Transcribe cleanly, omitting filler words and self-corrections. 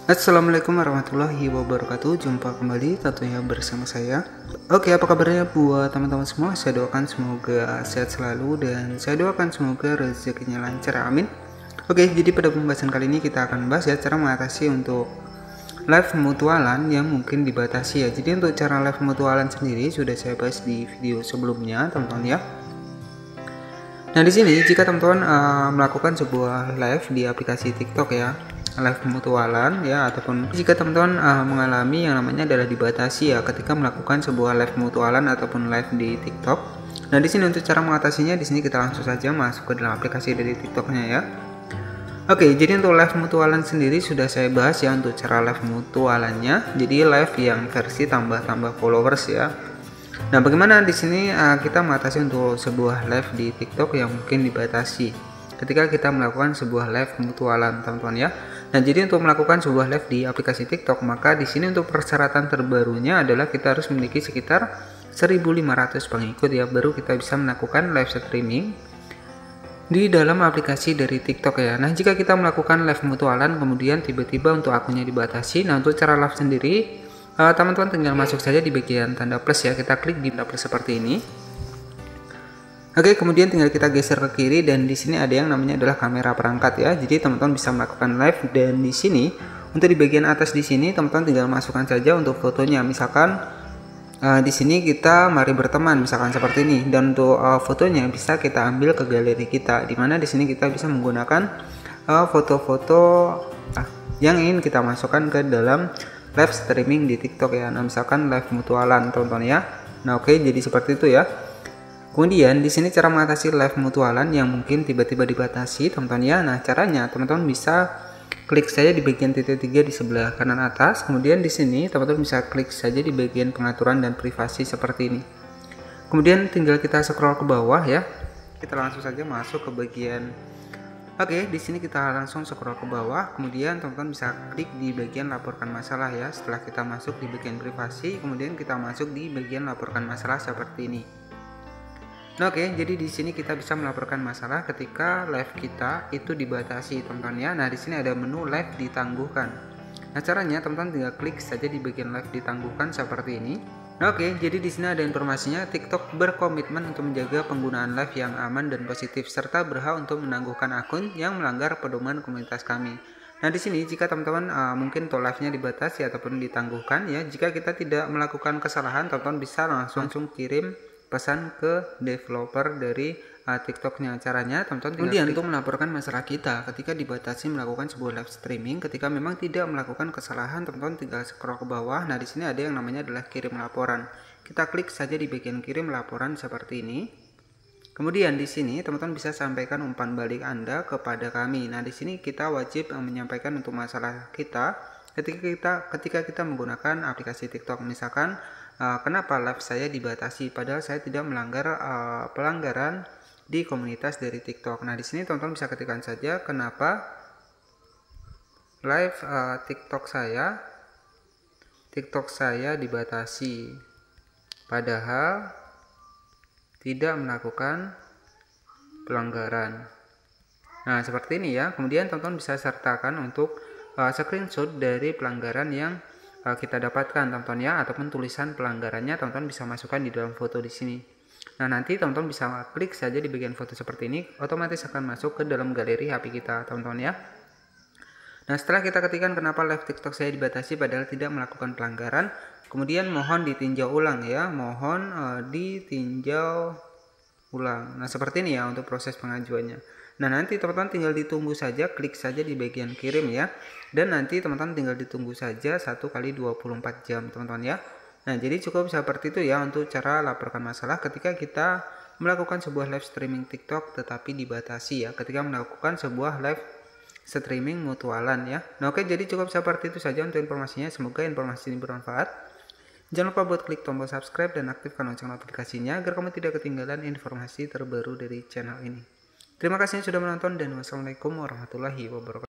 Assalamualaikum warahmatullahi wabarakatuh. Jumpa kembali tentunya bersama saya. Oke, apa kabarnya buat teman-teman semua? Saya doakan semoga sehat selalu dan saya doakan semoga rezekinya lancar, amin. Oke, jadi pada pembahasan kali ini kita akan bahas ya cara mengatasi untuk live mutualan yang mungkin dibatasi ya. Jadi untuk cara live mutualan sendiri sudah saya bahas di video sebelumnya, teman-teman ya. Nah, di sini jika teman-teman melakukan sebuah live di aplikasi TikTok ya, live mutualan ya, ataupun jika teman-teman mengalami yang namanya adalah dibatasi ya ketika melakukan sebuah live mutualan ataupun live di TikTok. Nah, di sini untuk cara mengatasinya, di sini kita langsung saja masuk ke dalam aplikasi dari TikToknya ya. Oke, jadi untuk live mutualan sendiri sudah saya bahas ya untuk cara live mutualannya. Jadi live yang versi tambah-tambah followers ya. Nah, bagaimana di sini kita mengatasi untuk sebuah live di TikTok yang mungkin dibatasi ketika kita melakukan sebuah live mutualan, teman-teman ya. Nah, jadi untuk melakukan sebuah live di aplikasi TikTok, maka di sini untuk persyaratan terbarunya adalah kita harus memiliki sekitar 1.500 pengikut ya, baru kita bisa melakukan live streaming di dalam aplikasi dari TikTok ya. Nah, jika kita melakukan live mutualan kemudian tiba-tiba untuk akunnya dibatasi, nah untuk cara live sendiri teman-teman tinggal masuk saja di bagian tanda plus ya, kita klik di tanda plus seperti ini. Oke, kemudian tinggal kita geser ke kiri dan di sini ada yang namanya adalah kamera perangkat ya. Jadi teman-teman bisa melakukan live dan di sini untuk di bagian atas di sini teman-teman tinggal masukkan saja untuk fotonya. Misalkan di sini kita mari berteman misalkan seperti ini, dan untuk fotonya bisa kita ambil ke galeri kita, dimana di sini kita bisa menggunakan foto-foto yang ingin kita masukkan ke dalam live streaming di TikTok ya. Nah, misalkan live mutualan teman-teman ya. Nah, oke, jadi seperti itu ya. Kemudian di sini cara mengatasi live mutualan yang mungkin tiba-tiba dibatasi, teman-teman ya. Nah, caranya teman-teman bisa klik saja di bagian titik 3 di sebelah kanan atas. Kemudian di sini teman-teman bisa klik saja di bagian pengaturan dan privasi seperti ini. Kemudian tinggal kita scroll ke bawah ya. Kita langsung saja masuk ke bagian Oke, di sini kita langsung scroll ke bawah. Kemudian teman-teman bisa klik di bagian laporkan masalah ya. Setelah kita masuk di bagian privasi, kemudian kita masuk di bagian laporkan masalah seperti ini. Nah, oke, jadi di sini kita bisa melaporkan masalah ketika live kita itu dibatasi, teman-teman ya. Nah, di sini ada menu live ditangguhkan. Nah, caranya teman-teman tinggal klik saja di bagian live ditangguhkan seperti ini. Nah, oke, jadi di sini ada informasinya, TikTok berkomitmen untuk menjaga penggunaan live yang aman dan positif serta berhak untuk menangguhkan akun yang melanggar pedoman komunitas kami. Nah, di sini jika teman-teman mungkin untuk live-nya dibatasi ataupun ditangguhkan ya, jika kita tidak melakukan kesalahan, teman-teman bisa langsung kirim pesan ke developer dari TikToknya. Caranya teman-teman kemudian untuk melaporkan masalah kita ketika dibatasi melakukan sebuah live streaming, ketika memang tidak melakukan kesalahan, teman-teman tinggal scroll ke bawah. Nah, di sini ada yang namanya adalah kirim laporan. Kita klik saja di bagian kirim laporan seperti ini. Kemudian di sini teman-teman bisa sampaikan umpan balik Anda kepada kami. Nah, di sini kita wajib menyampaikan untuk masalah kita ketika kita menggunakan aplikasi TikTok. Misalkan kenapa live saya dibatasi padahal saya tidak melanggar pelanggaran di komunitas dari TikTok. Nah, di sini teman-teman bisa ketikkan saja kenapa live TikTok saya dibatasi padahal tidak melakukan pelanggaran. Nah, seperti ini ya. Kemudian teman-teman bisa sertakan untuk screenshot dari pelanggaran yang kita dapatkan, teman-teman ya, ataupun tulisan pelanggarannya teman-teman bisa masukkan di dalam foto di sini. Nah, nanti teman-teman bisa klik saja di bagian foto seperti ini, otomatis akan masuk ke dalam galeri HP kita, teman-teman ya. Nah, setelah kita ketikkan kenapa live TikTok saya dibatasi padahal tidak melakukan pelanggaran, kemudian mohon ditinjau ulang ya, mohon ditinjau ulang. Nah, seperti ini ya untuk proses pengajuannya. Nah, nanti teman-teman tinggal ditunggu saja, klik saja di bagian kirim ya. Dan nanti teman-teman tinggal ditunggu saja 1 kali 24 jam, teman-teman ya. Nah, jadi cukup seperti itu ya untuk cara laporkan masalah ketika kita melakukan sebuah live streaming TikTok tetapi dibatasi ya, ketika melakukan sebuah live streaming mutualan ya. Nah, oke, jadi cukup seperti itu saja untuk informasinya. Semoga informasi ini bermanfaat. Jangan lupa buat klik tombol subscribe dan aktifkan lonceng notifikasinya agar kamu tidak ketinggalan informasi terbaru dari channel ini. Terima kasih sudah menonton dan wassalamualaikum warahmatullahi wabarakatuh.